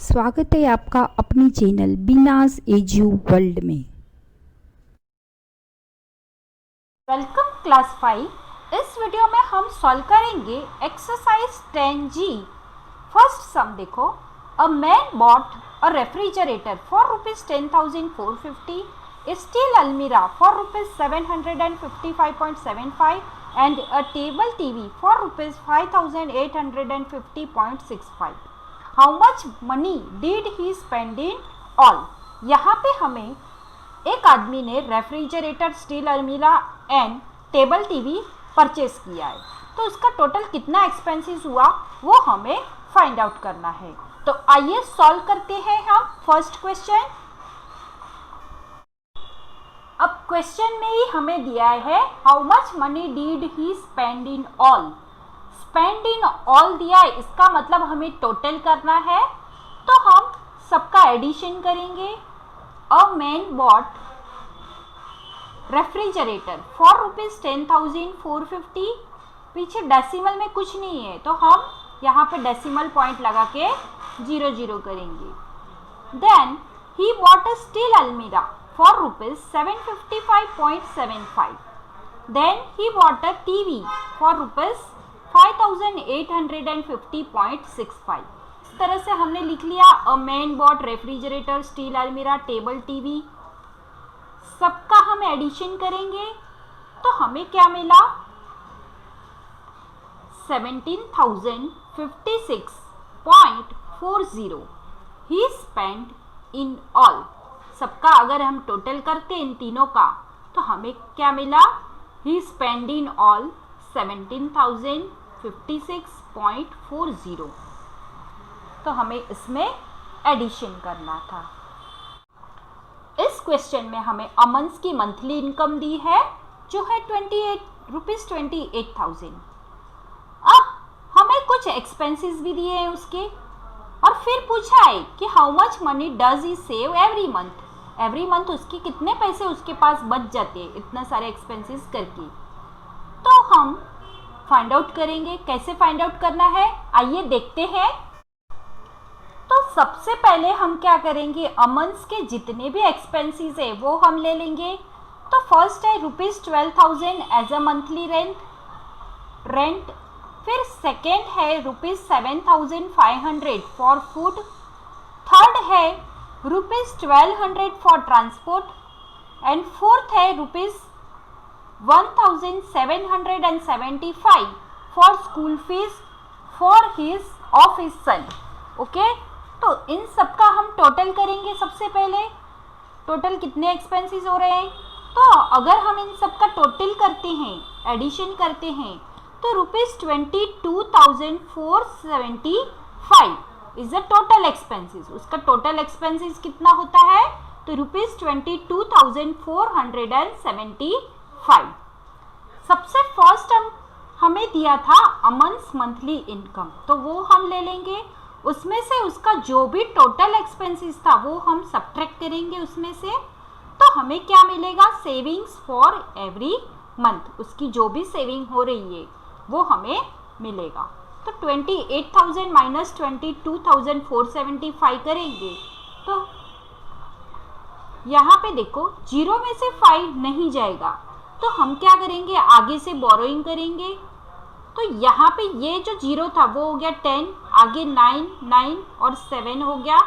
स्वागत है आपका अपनी चैनल बीनास एजू वर्ल्ड में। Welcome class 5। इस वीडियो में हम सॉल्व करेंगे एक्सरसाइज 10G। फर्स्ट सम देखो, अ man bought a refrigerator for ₹10,450, a steel almirah for ₹755.75 and a table TV for ₹5,850.65. How much money did he spend in all? यहाँ पे हमें एक आदमी ने रेफ्रिजरेटर, स्टील अलमीरा एंड टेबल टीवी परचेस किया है, तो उसका टोटल कितना एक्सपेंसेस हुआ वो हमें फाइंड आउट करना है। तो आइए सॉल्व करते हैं हम फर्स्ट क्वेश्चन। अब क्वेश्चन में ही हमें दिया है how much money did he spend in all. Spend in all दिया है, इसका मतलब हमें टोटल करना है, तो हम सबका एडिशन करेंगे। अ मैन बॉट रेफ्रिजरेटर फॉर ₹10,450, पीछे डेसिमल में कुछ नहीं है तो हम यहाँ पे डेसिमल पॉइंट लगा के 0 करेंगे। Then he bought a steel almirah for ₹755.75. Then he bought a TV for ₹5,850.65. इस तरह से हमने लिख लिया a man bought refrigerator, steel almirah, table TV, सबका हम एडिशन करेंगे तो हमें क्या मिला 17,056.40 ही स्पेंड इन ऑल। सबका अगर हम टोटल करते इन तीनों का तो हमें क्या मिला, ही स्पेंड इन ऑल 17,056.40। तो हमें इसमें एडिशन करना था। इस क्वेश्चन में हमें अमन्स की मंथली इनकम दी है जो है ₹28,000। अब हमें कुछ एक्सपेंसेस भी दिए हैं उसके, और फिर पूछा है कि how much money does he save every month. Every month उसके कितने पैसे उसके पास बच जाते हैं इतना सारे एक्सपेंसेस करके। तो हम फाइंड आउट करेंगे। कैसे फाइंड आउट करना है आइए देखते हैं। तो सबसे पहले हम क्या करेंगे, अमन्स के जितने भी एक्सपेंसेस है वो हम ले लेंगे। तो फर्स्ट है ₹12,000 एज अ मंथली रेंट। फिर सेकेंड है ₹7,500 फॉर फूड। थर्ड है ₹1,200 फॉर ट्रांसपोर्ट एंड फोर्थ है ₹1,775 for school fees of his son. Okay, तो इन सब का हम टोटल करेंगे। सबसे पहले टोटल कितने एक्सपेंसेस हो रहे हैं, तो अगर हम इन सब का टोटल करते हैं, एडिशन करते हैं, तो ₹22,475 इज द टोटल एक्सपेंसेस। उसका टोटल एक्सपेंसेस कितना होता है, तो ₹22,475। सबसे फर्स्ट हमें दिया था अमन्स मंथली इनकम, तो वो हम ले लेंगे। उसमें से उसका जो भी टोटल एक्सपेंसेस था वो हम सब्ट्रैक्ट करेंगे उसमें से, तो हमें क्या मिलेगा, सेविंग्स फॉर एवरी मंथ। उसकी जो भी सेविंग हो रही है वो हमें मिलेगा। तो 28,000 माइनस 22,475 करेंगे तो यहाँ पे देखो 0 में से 5 नहीं जाएगा, तो हम क्या करेंगे, आगे से बोरोइंग करेंगे। तो यहाँ पे ये जो 0 था वो हो गया 10, आगे 9 और 7 हो गया।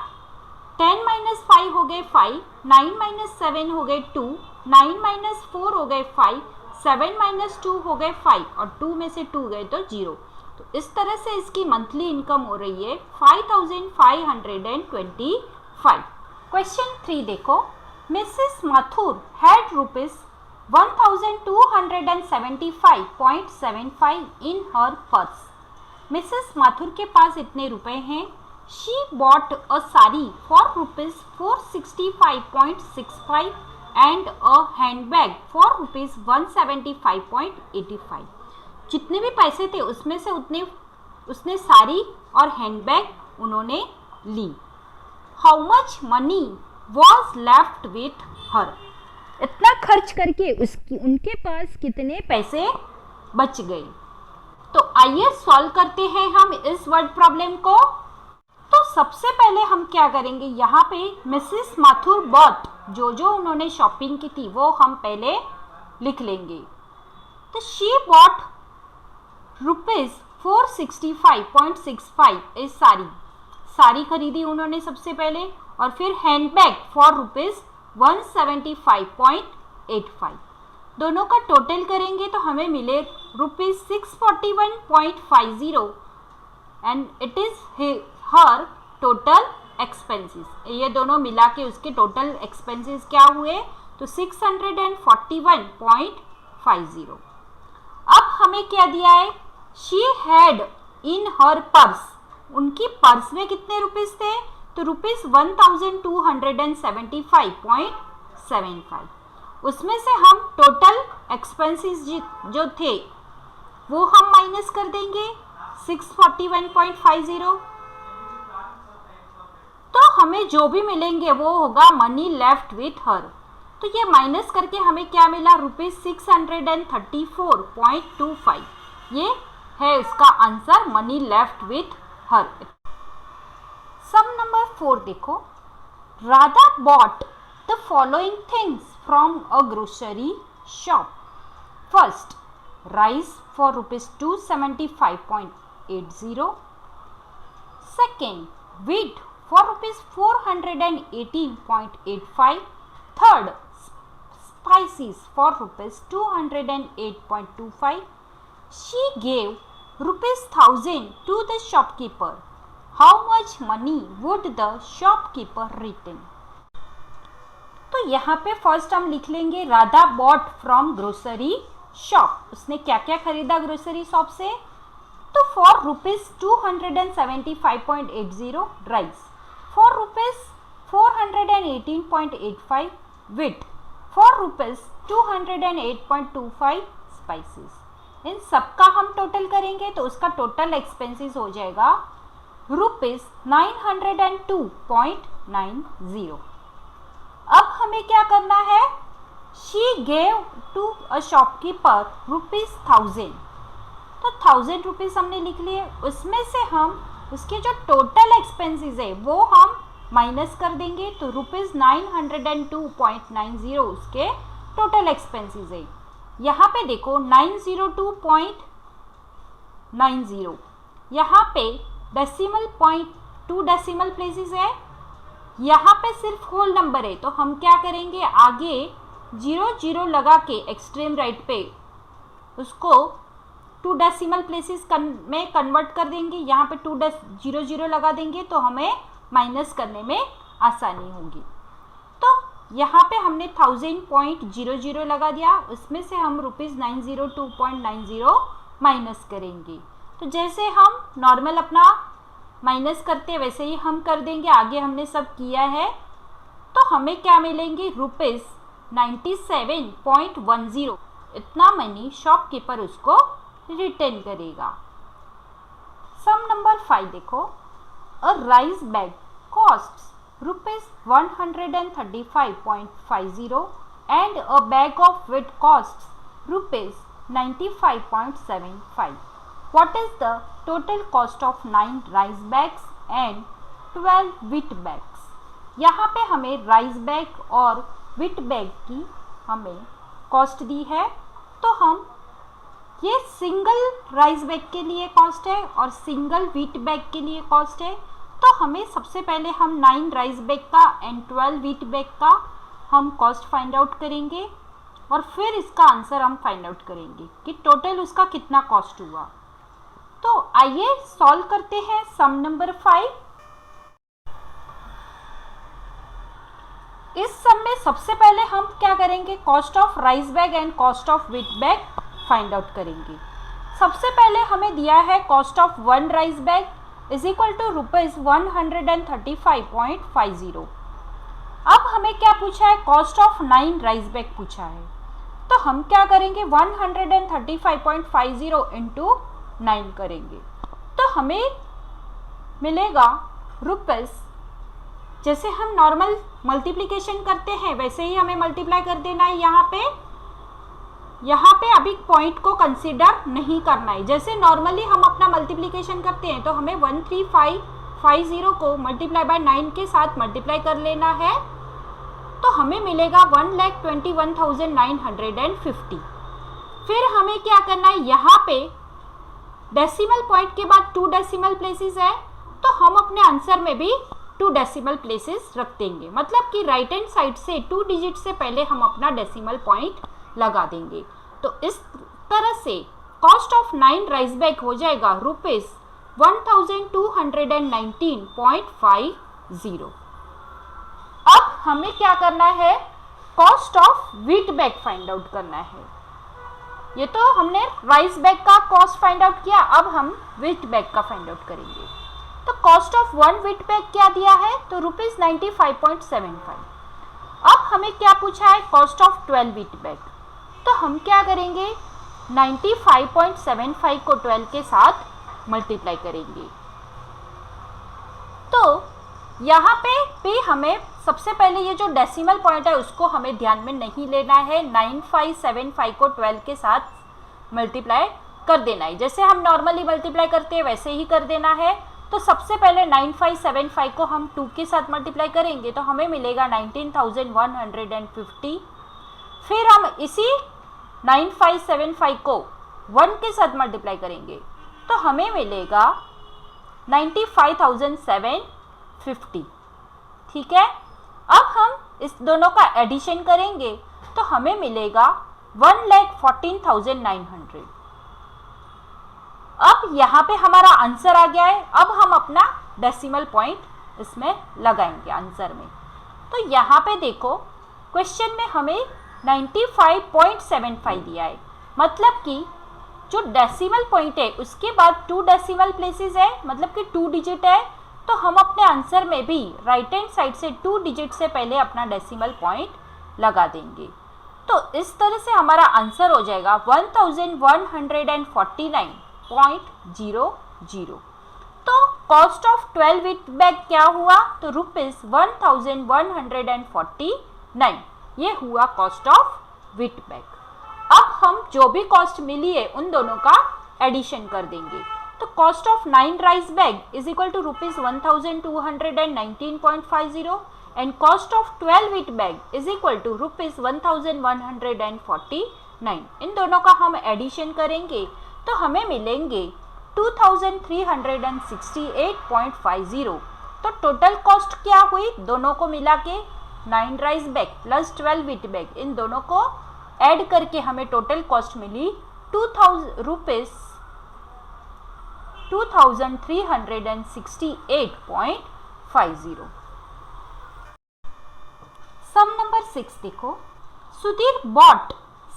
10 माइनस 5 हो गए 5, 9 माइनस 7 हो गए 2, 9 माइनस 4 हो गए 5, 7 माइनस 2 हो गए 5 और 2 में से 2 गए तो 0। तो इस तरह से इसकी मंथली इनकम हो रही है 5,525। क्वेश्चन 3 देखो, Mrs Mathur had ₹1,275.75 in her purse. Mrs Mathur के पास इतने रुपए हैं। She bought a sari for ₹465.65 and a handbag for ₹175.85. जितने भी पैसे थे उसमें से उसने साड़ी और हैंडबैग उन्होंने ली। How much money was left with her? इतना खर्च करके उनके पास कितने पैसे बच गए। तो आइए सॉल्व करते हैं हम इस वर्ड प्रॉब्लम को। तो सबसे पहले हम क्या करेंगे, यहाँ पे मिसेस माथुर बॉट, जो उन्होंने शॉपिंग की थी वो हम पहले लिख लेंगे। तो शी बॉट ₹465.65 इस साड़ी खरीदी उन्होंने सबसे पहले, और फिर हैंडबैग फॉर ₹175.85। दोनों का टोटल करेंगे तो हमें मिले ₹641.50 and it is her total expenses. ये दोनों मिला के उसके टोटल एक्सपेंसेस क्या हुए, तो 641.50। अब हमें क्या दिया है, she had in her purse, उनकी पर्स में कितने रुपीस थे, तो ₹1275.75। उसमें से हम टोटल एक्सपेंसेस जो थे वो हम माइनस कर देंगे 641.50। तो हमें जो भी मिलेंगे वो होगा मनी लेफ्ट विथ हर। तो ये माइनस करके हमें क्या मिला, ₹634.25। ये है इसका answer, money left with her. Sum number 4 देखो, Radha bought the following things from a grocery shop. First, rice for ₹275.80। Second, wheat for ₹418.85. Third, spices for ₹208.25. She gave ₹1,000 to the shopkeeper. How much money would the shopkeeper return? तो यहाँ पे first हम लिख लेंगे Radha bought from grocery shop. उसने क्या क्या खरीदा ग्रोसरी शॉप से, तो for ₹275.80 rice, for ₹418.85 wheat, for ₹208.25 spices. इन सबका हम टोटल करेंगे तो उसका टोटल एक्सपेंसेस हो जाएगा ₹902.90। अब हमें क्या करना है, she gave to a shopkeeper ₹1000। तो 1000 रुपीज़ हमने लिख लिए, उसमें से हम उसके जो टोटल एक्सपेंसेस है वो हम माइनस कर देंगे, तो ₹902.90 उसके टोटल एक्सपेंसेस है। यहाँ पे देखो 902.90, यहाँ पे डेसिमल पॉइंट 2 डेसिमल प्लेसेस है, यहाँ पे सिर्फ होल नंबर है। तो हम क्या करेंगे, आगे 0 लगा के एक्सट्रीम राइट पे उसको 2 डेसिमल प्लेसेस में कन्वर्ट कर देंगे। यहाँ पे 0 लगा देंगे तो हमें माइनस करने में आसानी होगी। तो यहाँ पे हमने 1000.00 लगा दिया, उसमें से हम ₹902.90 माइनस करेंगे। तो जैसे हम नॉर्मल अपना माइनस करते हैं वैसे ही हम कर देंगे, आगे हमने सब किया है। तो हमें क्या मिलेंगे, ₹97.10। इतना मनी शॉपकीपर उसको रिटर्न करेगा। सम नंबर 5 देखो, a rice bag costs ₹135.50 and a bag of wheat costs ₹95.75. What is the total cost of 9 rice bags and 12 wheat bags? यहाँ पे हमें राइस बैग और व्हीट बैग की हमें कॉस्ट दी है। तो हम ये सिंगल राइस बैग के लिए कॉस्ट है और सिंगल व्हीट बैग के लिए कॉस्ट है। तो हमें सबसे पहले हम 9 राइस बैग का एंड 12 व्हीट बैग का हम कॉस्ट फाइंड आउट करेंगे और फिर इसका आंसर हम फाइंड आउट करेंगे कि टोटल उसका कितना कॉस्ट हुआ। तो आइए सॉल्व करते हैं सम नंबर 5। इस सम में सबसे पहले हम क्या करेंगे, cost of rice bag and cost of wheat bag find out करेंगे। सबसे पहले हमें दिया है cost of 1 rice bag is equal to ₹135.50। अब हमें क्या पूछा है, कॉस्ट ऑफ 9 राइस बैग पूछा है। तो हम क्या करेंगे, 135.50 इंटू 9 करेंगे तो हमें मिलेगा रुपीस। जैसे हम नॉर्मल मल्टीप्लिकेशन करते हैं वैसे ही हमें मल्टीप्लाई कर देना है। यहाँ पे अभी पॉइंट को कंसीडर नहीं करना है। जैसे नॉर्मली हम अपना मल्टीप्लिकेशन करते हैं तो हमें 1355 50 को मल्टीप्लाई बाय 9 के साथ मल्टीप्लाई कर लेना है, तो हमें मिलेगा 1,21,950। फिर हमें क्या करना है, यहाँ पे डेसिमल पॉइंट के बाद 2 डेसिमल प्लेसेस है, तो हम अपने आंसर में भी 2 डेसिमल प्लेसेस रख देंगे। मतलब कि राइट हैंड साइड से 2 डिजिट से पहले हम अपना डेसिमल पॉइंट लगा देंगे। तो इस तरह से कॉस्ट ऑफ 9 राइस बैग हो जाएगा ₹1,219.50। अब हमें क्या करना है, cost of wheat bag find out करना है। ये तो हमने राइस बैग का कॉस्ट फाइंड आउट किया, अब हम व्हीट बैग का फाइंड आउट करेंगे। तो कॉस्ट ऑफ 1 व्हीट बैग क्या दिया है, तो ₹95.75। अब हमें क्या पूछा है, कॉस्ट ऑफ 12 व्हीट बैग। तो हम क्या करेंगे, 95.75 को 12 के साथ मल्टीप्लाई करेंगे। तो यहाँ पे भी हमें सबसे पहले ये जो डेसिमल पॉइंट है उसको हमें ध्यान में नहीं लेना है। 9575 को 12 के साथ मल्टीप्लाई कर देना है, जैसे हम नॉर्मली मल्टीप्लाई करते हैं वैसे ही कर देना है। तो सबसे पहले 9575 को हम 2 के साथ मल्टीप्लाई करेंगे, तो हमें मिलेगा 19,150। फिर हम इसी 9575 को 1 के साथ मल्टीप्लाई करेंगे, तो हमें मिलेगा 95,750। ठीक है, अब हम इस दोनों का एडिशन करेंगे, तो हमें मिलेगा 1,14,900। अब यहाँ पे हमारा आंसर आ गया है। अब हम अपना डेसिमल पॉइंट इसमें लगाएंगे आंसर में। तो यहाँ पे देखो, क्वेश्चन में हमें 95.75 दिया है, मतलब कि जो डेसिमल पॉइंट है उसके बाद 2 डेसिमल प्लेसेस है, मतलब कि 2 डिजिट है। तो हम अपने आंसर में भी राइट हैंड साइड से 2 डिजिट से पहले अपना डेसिमल पॉइंट लगा देंगे। तो इस तरह से हमारा आंसर हो जाएगा 1149.00। तो कॉस्ट ऑफ 12 व्हीट बैग क्या हुआ, तो ₹1149। ये हुआ कॉस्ट ऑफ व्हीट बैग। अब हम जो भी कॉस्ट मिली है उन दोनों का एडिशन कर देंगे। तो cost of 9 rice bag is equal to ₹1,219.50 and cost of 12 wheat bag is equal to ₹1,149। इन दोनों का हम एडिशन करेंगे, तो हमें मिलेंगे 2,368.50। तो टोटल कॉस्ट क्या हुई, दोनों को मिला के 9 rice bag plus 12 wheat bag, इन दोनों को ऐड करके हमें टोटल कॉस्ट मिली ₹2,368.50। सम नंबर 6 देखो, Sudhir bought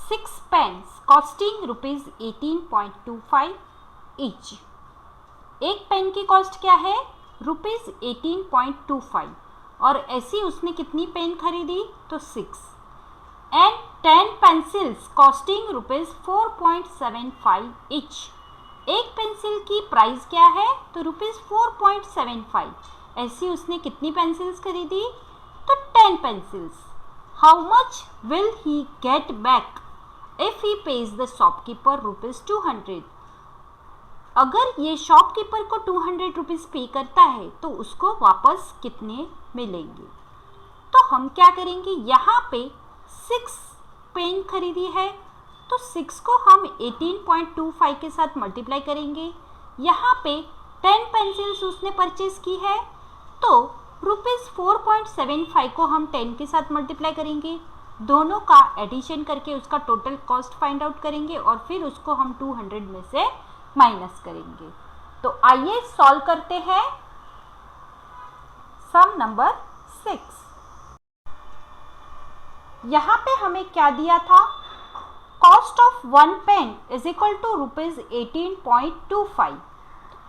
6 pens costing ₹18.25 each. एक पेन की कॉस्ट क्या है, ₹18.25, और ऐसी उसने कितनी पेन खरीदी, तो 6। And 10 pencils costing ₹4.75 each. एक पेंसिल की प्राइस क्या है, तो ₹4.75। ऐसी उसने कितनी पेंसिल्स खरीदी, तो 10 pencils. How much will he get back if he page the shopkeeper ₹200। अगर ये शॉपकीपर को 200 रुपीज़ पे करता है तो उसको वापस कितने मिलेंगे। तो हम क्या करेंगे, यहाँ पे 6 पेन खरीदी है, तो 6 को हम 18.25 के साथ मल्टीप्लाई करेंगे। यहाँ पे 10 पेंसिल्स उसने परचेज की है, तो ₹4.75 को हम 10 के साथ मल्टीप्लाई करेंगे। दोनों का एडिशन करके उसका टोटल कॉस्ट फाइंड आउट करेंगे और फिर उसको हम 200 में से माइनस करेंगे। तो आइए सॉल्व करते हैं सम नंबर 6। यहाँ पे हमें क्या दिया था, cost of 1 pen is equal to ₹18.25।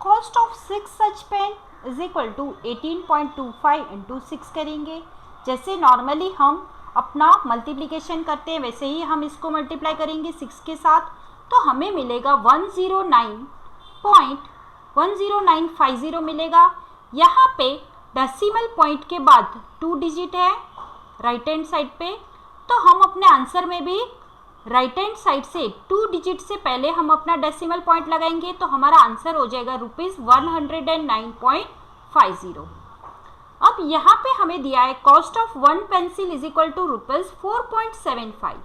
Cost of 6 such pen is equal to 18.25 into 6 करेंगे। जैसे नॉर्मली हम अपना मल्टीप्लिकेशन करते हैं वैसे ही हम इसको मल्टीप्लाई करेंगे 6 के साथ, तो हमें मिलेगा 109.10950 मिलेगा। यहाँ पे डेसिमल पॉइंट के बाद 2 डिजिट है राइट हैंड साइड पे, तो हम अपने आंसर में भी राइट हैंड साइड से 2 डिजिट से पहले हम अपना डेसिमल पॉइंट लगाएंगे, तो हमारा आंसर हो जाएगा ₹109.50। 4.50। अब यहाँ पे हमें दिया है cost of 1 pencil is equal to ₹4.75,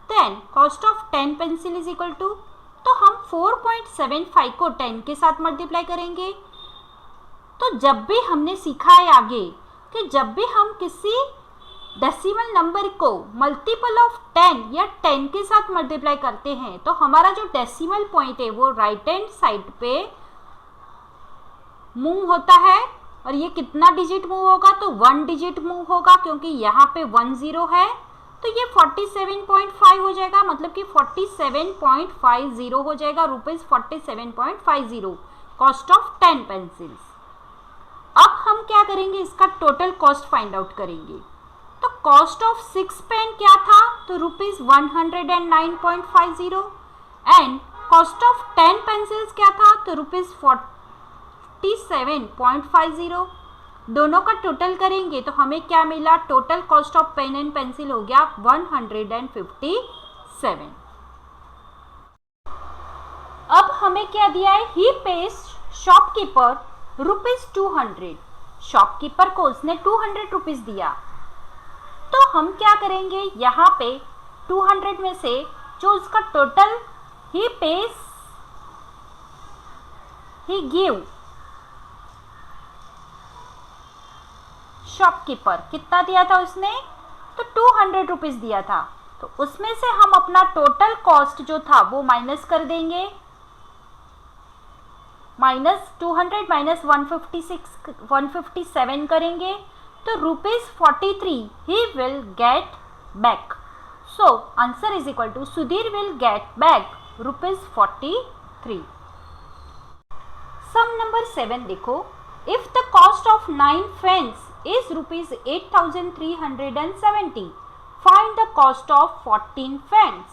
then cost of 10 pencil is equal to, तो हम 4.75 को 10 के साथ मल्टीप्लाई करेंगे। तो जब भी हमने सीखा है आगे कि जब भी हम किसी डेसिमल नंबर को मल्टीपल ऑफ 10 या 10 के साथ मल्टीप्लाई करते हैं तो हमारा जो डेसिमल पॉइंट है वो राइट हैंड साइड पे मूव होता है। और ये कितना डिजिट मूव होगा, तो 1 डिजिट मूव होगा, क्योंकि यहाँ पे 1 0 है, तो ये 47.5 हो जाएगा, मतलब कि 47.50 हो जाएगा, ₹47.50 कॉस्ट ऑफ 10 पेंसिल्स। अब हम क्या करेंगे, इसका टोटल कॉस्ट फाइंड आउट करेंगे। तो कॉस्ट ऑफ 6 पेन क्या था, तो ₹109.50, एंड कॉस्ट ऑफ 10 पेंसिल्स क्या था, तो ₹47.50। दोनों का टोटल करेंगे तो हमें क्या मिला, total cost of pen and pencil हो गया 157। अब हमें क्या दिया है, ही पेज शॉपकीपर ₹200। शॉपकीपर को उसने 200 रुपीज दिया। तो हम क्या करेंगे, यहाँ पे 200 में से जो उसका टोटल ही पेज ही गिव शॉपकीपर कितना दिया था उसने, तो 200 रुपीज दिया था। तो उसमें से हम अपना टोटल कॉस्ट जो था वो माइनस कर देंगे, -200 - 157 करेंगे, तो ₹43 he will get back. So answer is equal to Sudhir will get back ₹43। Sum number 7 देखो, if the cost of 9 fans is ₹8,370, find the cost of 14 fans।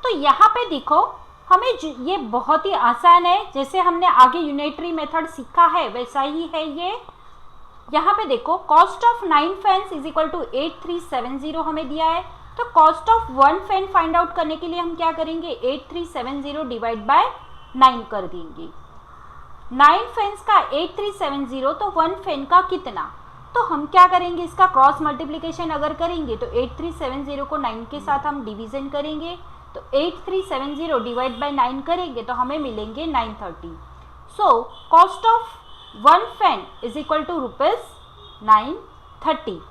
तो यहाँ पे देखो हमें ये बहुत ही आसान है, जैसे हमने आगे यूनिटरी मेथड सीखा है वैसा ही है ये। यहाँ पे देखो cost of 9 fans is equal to 8370 हमें दिया है। तो cost of 1 fan find out करने के लिए हम क्या करेंगे, 8370 डिवाइड बाय 9 कर देंगे। 9 फैंस का 8370, तो 1 फैन का कितना, तो हम क्या करेंगे, इसका क्रॉस मल्टीप्लिकेशन अगर करेंगे तो 8370 को 9 के साथ हम डिवीजन करेंगे, तो 8370 डिवाइड बाय 9 करेंगे तो हमें मिलेंगे 930। So cost of 1 fan is equal to ₹930।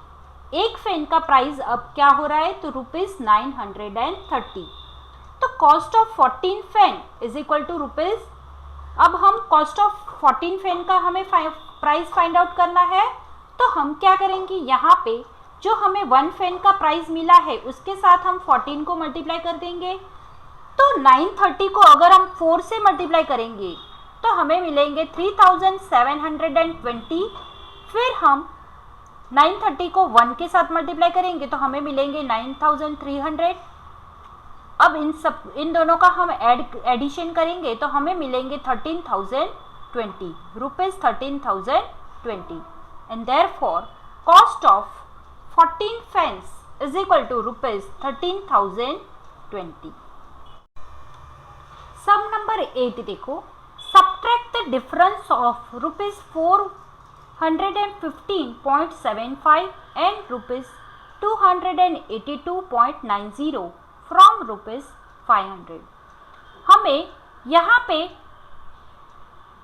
एक फैन का प्राइस अब क्या हो रहा है, तो ₹930। तो cost of 14 fan is equal to rupees, अब हम कॉस्ट ऑफ 14 फैन का हमें प्राइस फाइंड आउट करना है। तो हम क्या करेंगे, यहाँ पे जो हमें 1 फैन का प्राइस मिला है उसके साथ हम 14 को मल्टीप्लाई कर देंगे। तो 930 को अगर हम 4 से मल्टीप्लाई करेंगे तो हमें मिलेंगे 3720। फिर हम 930 को 1 के साथ मल्टीप्लाई करेंगे तो हमें मिलेंगे 9300। अब इन दोनों का हम एडिशन करेंगे तो हमें मिलेंगे 13,020 rupees, 13,020। And therefore cost of 14 fans is equal to rupees 13,020। Sum number 8 देखो, subtract the difference of ₹415.75 and ₹282.90 from ₹500। हमें यहाँ पे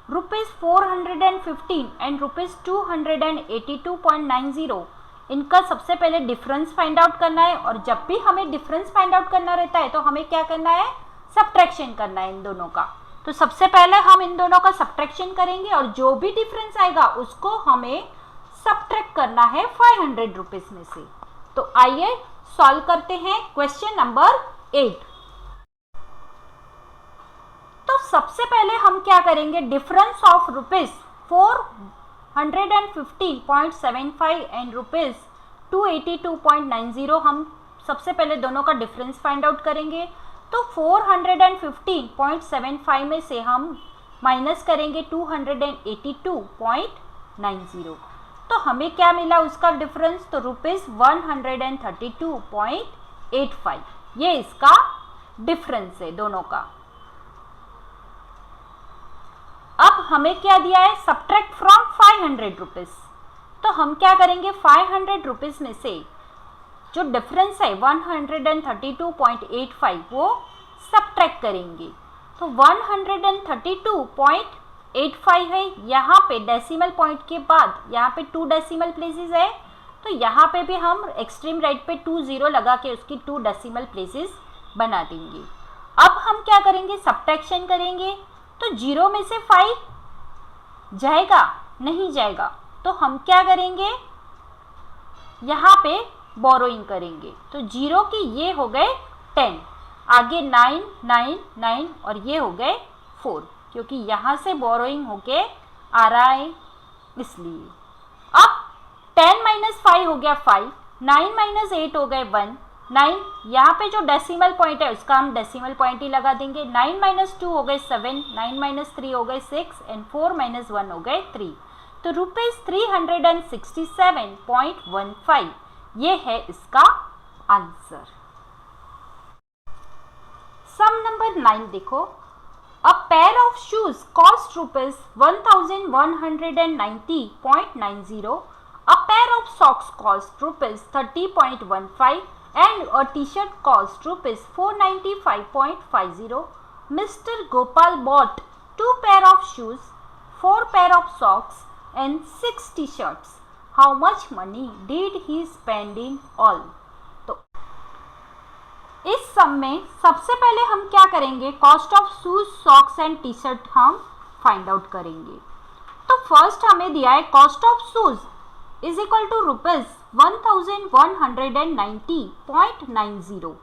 ₹415 एंड ₹282.90 इनका सबसे पहले डिफरेंस फाइंड आउट करना है। और जब भी हमें डिफरेंस फाइंड आउट करना रहता है तो हमें क्या करना है, सब्ट्रैक्शन करना है इन दोनों का। तो सबसे पहले हम इन दोनों का सब्ट्रैक्शन करेंगे और जो भी डिफरेंस आएगा उसको हमें सब्ट्रैक्ट करना है 500 रुपीज में से। तो आइए सॉल्व करते हैं क्वेश्चन नंबर 8। तो सबसे पहले हम क्या करेंगे, डिफरेंस ऑफ ₹415.75 एंड ₹282.90 हम सबसे पहले दोनों का डिफरेंस फाइंड आउट करेंगे। तो 415.75 में से हम माइनस करेंगे 282.90, तो हमें क्या मिला उसका डिफरेंस, तो ₹132.85। ये इसका डिफरेंस है दोनों का। अब हमें क्या दिया है, सब्ट्रैक्ट फ्रॉम 500 रुपीज़। तो हम क्या करेंगे, 500 रुपीज़ में से जो डिफरेंस है 132.85 वो सब्ट्रैक्ट करेंगे। तो 132.85 है, यहाँ पे डेसिमल पॉइंट के बाद यहाँ पे 2 डेसिमल प्लेसेस है, तो यहाँ पे भी हम एक्सट्रीम राइट पे 2 0 लगा के उसकी 2 डेसिमल प्लेसेस बना देंगे। अब हम क्या करेंगे, सब्ट्रैक्शन करेंगे। तो 0 में से 5 जाएगा, नहीं जाएगा, तो हम क्या करेंगे, यहाँ पे बोरोइंग करेंगे। तो 0 की ये हो गए 10, आगे 9 9 9 और ये हो गए 4, क्योंकि यहाँ से बोरोइंग होके आ रहा है इसलिए। अब 10 - 5 हो गया 5, 9 - 8 हो गए 1, 9 यहाँ पे जो डेसिमल पॉइंट है उसका हम डेसिमल पॉइंट ही लगा देंगे। 9 - 2 हो गए 7, 9 - 3 हो गए 6 एंड 4 - 1 हो गए 3। तो ₹367.15 ये है इसका आंसर। सम नंबर 9 देखो, a pair of shoes cost ₹1190.90, a pair of socks cost ₹30.15 and a t-shirt cost ₹495.50. Mr. Gopal bought 2 pair of shoes, 4 pair of socks and 6 t-shirts. How much money did he spend in all? तो इस सम में सबसे पहले हम क्या करेंगे, cost of shoes, socks and T shirt हम find out करेंगे। तो फर्स्ट हमें दिया है cost of shoes is equal to ₹1190.90।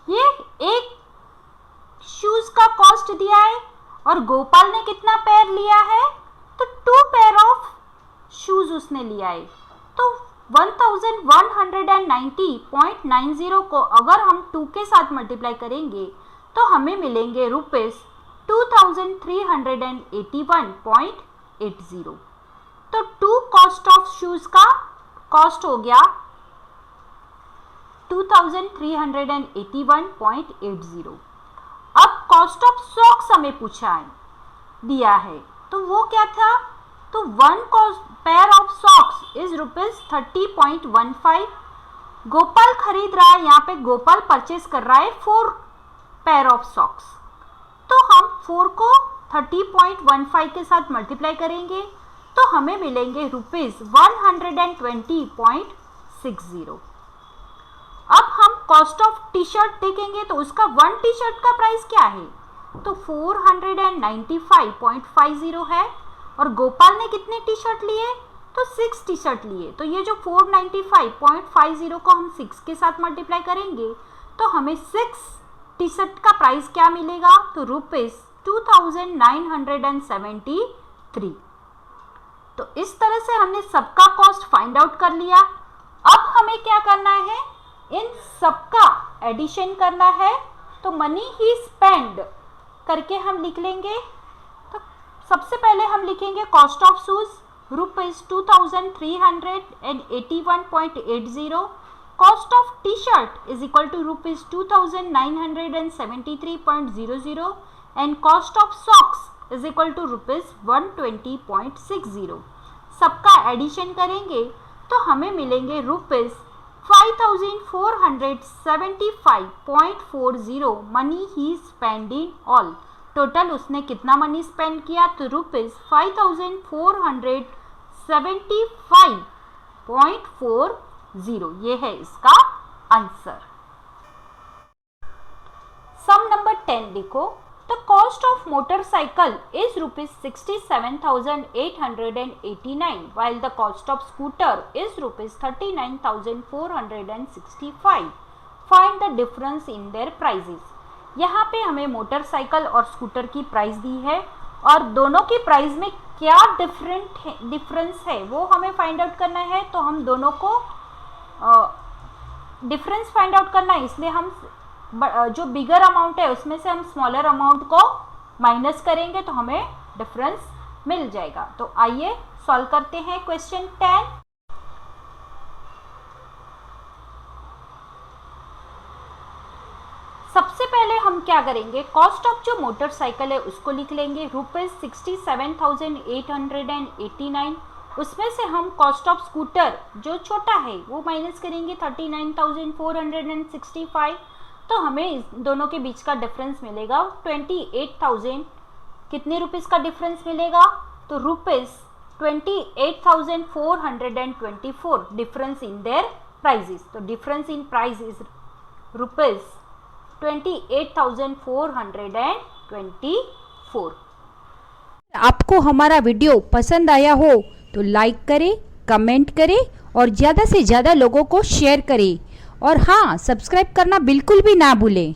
ये एक शूज का कॉस्ट दिया है और गोपाल ने कितना पेयर लिया है, तो 2 पेयर ऑफ शूज उसने लिया है। तो 1190.90 को अगर हम 2 के साथ मल्टीप्लाई करेंगे तो हमें मिलेंगे ₹2381.80। तो 2 कॉस्ट ऑफ शूज का कॉस्ट हो गया 2381.80। अब कॉस्ट ऑफ सॉक्स हमें पूछा है, दिया है, तो वो क्या था, तो 1 pair of socks is ₹30.15। Gopal खरीद रहा है, यहाँ पे गोपाल परचेस कर रहा है 4 पेयर ऑफ सॉक्स। तो हम 4 को 30.15 के साथ मल्टीप्लाई करेंगे तो हमें मिलेंगे ₹120.60। अब हम कॉस्ट ऑफ टी शर्ट देखेंगे तो उसका 1 टी शर्ट का प्राइस क्या है, तो 495.50 है और गोपाल ने कितने टी शर्ट लिए, तो 6 टी शर्ट लिए। तो ये जो 495.50 को हम 6 के साथ मल्टीप्लाई करेंगे तो हमें 6 टी शर्ट का प्राइस क्या मिलेगा, तो ₹2973। तो इस तरह से हमने सबका कॉस्ट फाइंड आउट कर लिया। अब हमें क्या करना है, इन सबका एडिशन करना है। तो मनी ही स्पेंड करके हम लिख लेंगे। तो सबसे पहले हम लिखेंगे cost of shoes ₹2381.80, cost of T shirt is equal to ₹2973.00 and cost of socks is equal to ₹120.60। सबका एडिशन करेंगे तो हमें मिलेंगे ₹5475.40 money he spend in all. Total उसने कितना मनी स्पेंड किया, तो ₹5475.40। ये है इसका आंसर। सम नंबर 10 देखो, the cost of motorcycle is ₹67,889 while the cost of scooter is ₹39,465. Find the difference in their prices. यहाँ पे हमें मोटरसाइकिल और स्कूटर की प्राइस दी है और दोनों की प्राइस में क्या डिफरेंस है वो हमें फाइंड आउट करना है। तो हम दोनों को डिफरेंस फाइंड आउट करना है, इसलिए हम जो बिगर अमाउंट है उसमें से हम स्मॉलर अमाउंट को माइनस करेंगे तो हमें डिफरेंस मिल जाएगा। तो आइए सॉल्व करते हैं क्वेश्चन 10। सबसे पहले हम क्या करेंगे, कॉस्ट ऑफ जो मोटरसाइकिल है उसको लिख लेंगे ₹67,889। उसमें से हम कॉस्ट ऑफ स्कूटर जो छोटा है वो माइनस करेंगे 39,465। तो हमें इस दोनों के बीच का डिफरेंस मिलेगा 28,000। कितने रुपीज़ का डिफरेंस मिलेगा, तो ₹28,424 डिफरेंस इन देयर प्राइजेस। तो डिफरेंस इन प्राइस इज ₹28,424। आपको हमारा वीडियो पसंद आया हो तो लाइक करें, कमेंट करें और ज़्यादा से ज़्यादा लोगों को शेयर करें। और हाँ, सब्सक्राइब करना बिल्कुल भी ना भूलें।